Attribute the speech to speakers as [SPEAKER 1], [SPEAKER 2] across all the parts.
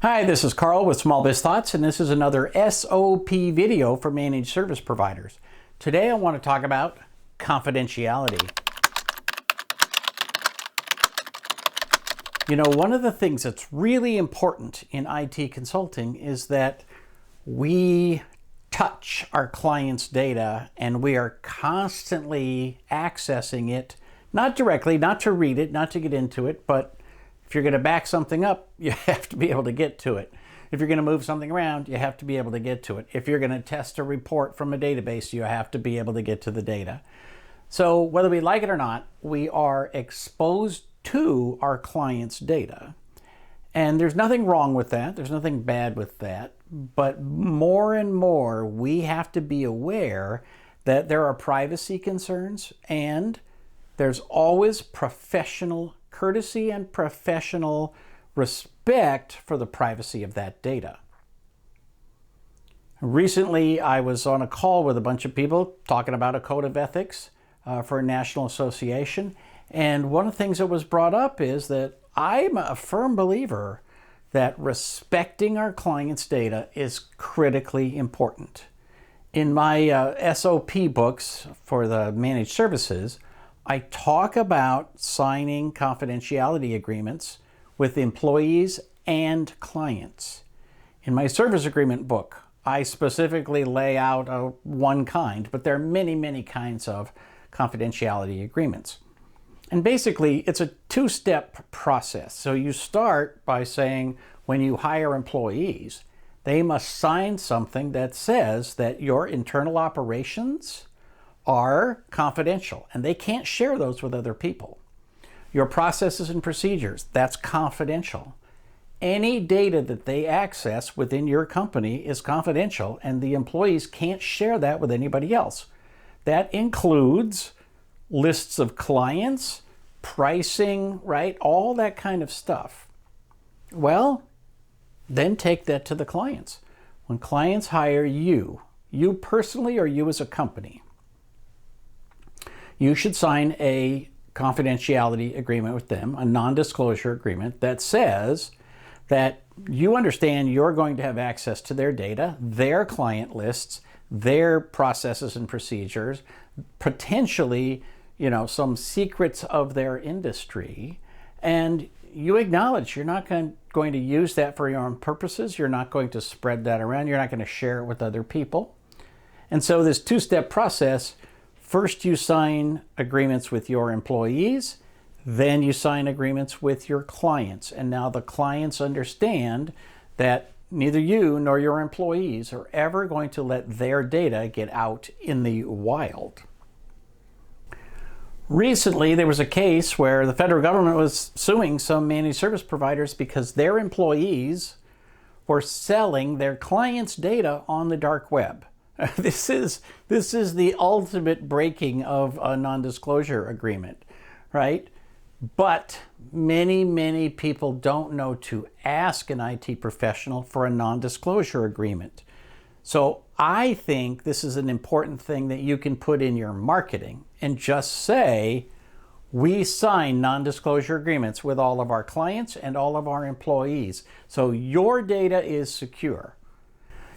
[SPEAKER 1] Hi, this is Carl with Small Biz Thoughts, and this is another SOP video for managed service providers. Today I want to talk about confidentiality. You know, one of the things that's really important in IT consulting is that we touch our clients' data and we are constantly accessing it, not directly, not to read it, not to get into it, but if you're going to back something up, you have to be able to get to it. If you're going to move something around, you have to be able to get to it. If you're going to test a report from a database, you have to be able to get to the data. So whether we like it or not, we are exposed to our clients' data. And there's nothing wrong with that. There's nothing bad with that. But more and more, we have to be aware that there are privacy concerns and there's always professional courtesy and professional respect for the privacy of that data. Recently, I was on a call with a bunch of people talking about a code of ethics for a national association. And one of the things that was brought up is that I'm a firm believer that respecting our clients' data is critically important. In my SOP books for the managed services, I talk about signing confidentiality agreements with employees and clients. In my service agreement book, I specifically lay out one kind, but there are many, many kinds of confidentiality agreements. And basically, it's a two-step process. So you start by saying when you hire employees, they must sign something that says that your internal operations are confidential and they can't share those with other people. Your processes and procedures, that's confidential. Any data that they access within your company is confidential and the employees can't share that with anybody else. That includes lists of clients, pricing, right? All that kind of stuff. Well, then take that to the clients. When clients hire you personally or you as a company, you should sign a confidentiality agreement with them, a non-disclosure agreement that says that you understand you're going to have access to their data, their client lists, their processes and procedures, potentially, some secrets of their industry, and you acknowledge you're not going to use that for your own purposes. You're not going to spread that around. You're not going to share it with other people. And so this two-step process, first you sign agreements with your employees, then you sign agreements with your clients. And now the clients understand that neither you nor your employees are ever going to let their data get out in the wild. Recently, there was a case where the federal government was suing some managed service providers because their employees were selling their clients' data on the dark web. This is the ultimate breaking of a non-disclosure agreement, right? But many, many people don't know to ask an IT professional for a non-disclosure agreement. So I think this is an important thing that you can put in your marketing and just say, we sign non-disclosure agreements with all of our clients and all of our employees. So your data is secure.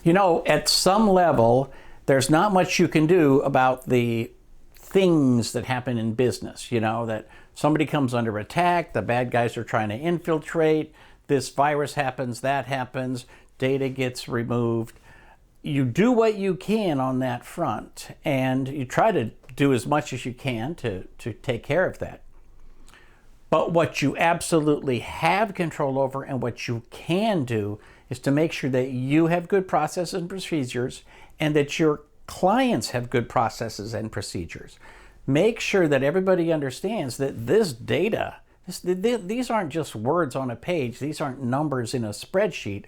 [SPEAKER 1] At some level, there's not much you can do about the things that happen in business, that somebody comes under attack, the bad guys are trying to infiltrate, this virus happens, that happens, data gets removed. You do what you can on that front, and you try to do as much as you can to take care of that. But what you absolutely have control over and what you can do is to make sure that you have good processes and procedures and that your clients have good processes and procedures. Make sure that everybody understands that this data, these aren't just words on a page, these aren't numbers in a spreadsheet.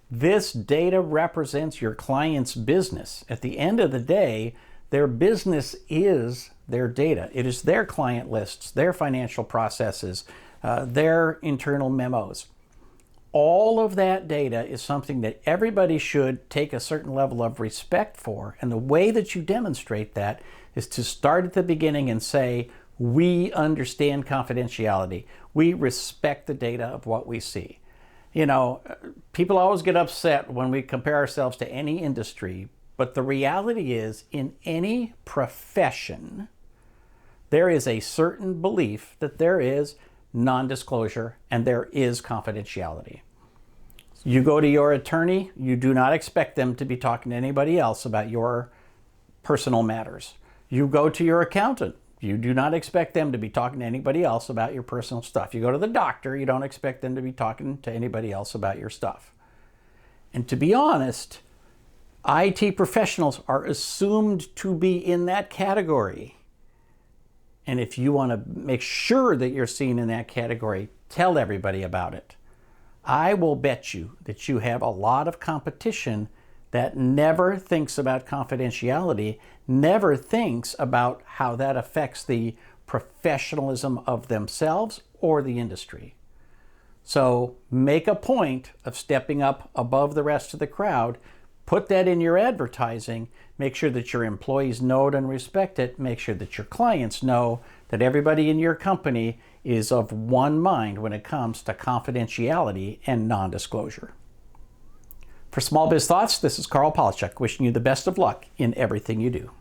[SPEAKER 1] This data represents your client's business. At the end of the day, their business is their data. It is their client lists, their financial processes, their internal memos. All of that data is something that everybody should take a certain level of respect for. And the way that you demonstrate that is to start at the beginning and say, we understand confidentiality. We respect the data of what we see. You know, people always get upset when we compare ourselves to any industry, but the reality is, in any profession, there is a certain belief that there is non-disclosure and there is confidentiality. You go to your attorney, you do not expect them to be talking to anybody else about your personal matters. You go to your accountant, you do not expect them to be talking to anybody else about your personal stuff. You go to the doctor, you don't expect them to be talking to anybody else about your stuff. And to be honest, IT professionals are assumed to be in that category. And if you want to make sure that you're seen in that category, tell everybody about it. I will bet you that you have a lot of competition that never thinks about confidentiality, never thinks about how that affects the professionalism of themselves or the industry. So make a point of stepping up above the rest of the crowd. Put that in your advertising. Make sure that your employees know it and respect it. Make sure that your clients know that everybody in your company is of one mind when it comes to confidentiality and non-disclosure. For Small Biz Thoughts, this is Carl Polachek, wishing you the best of luck in everything you do.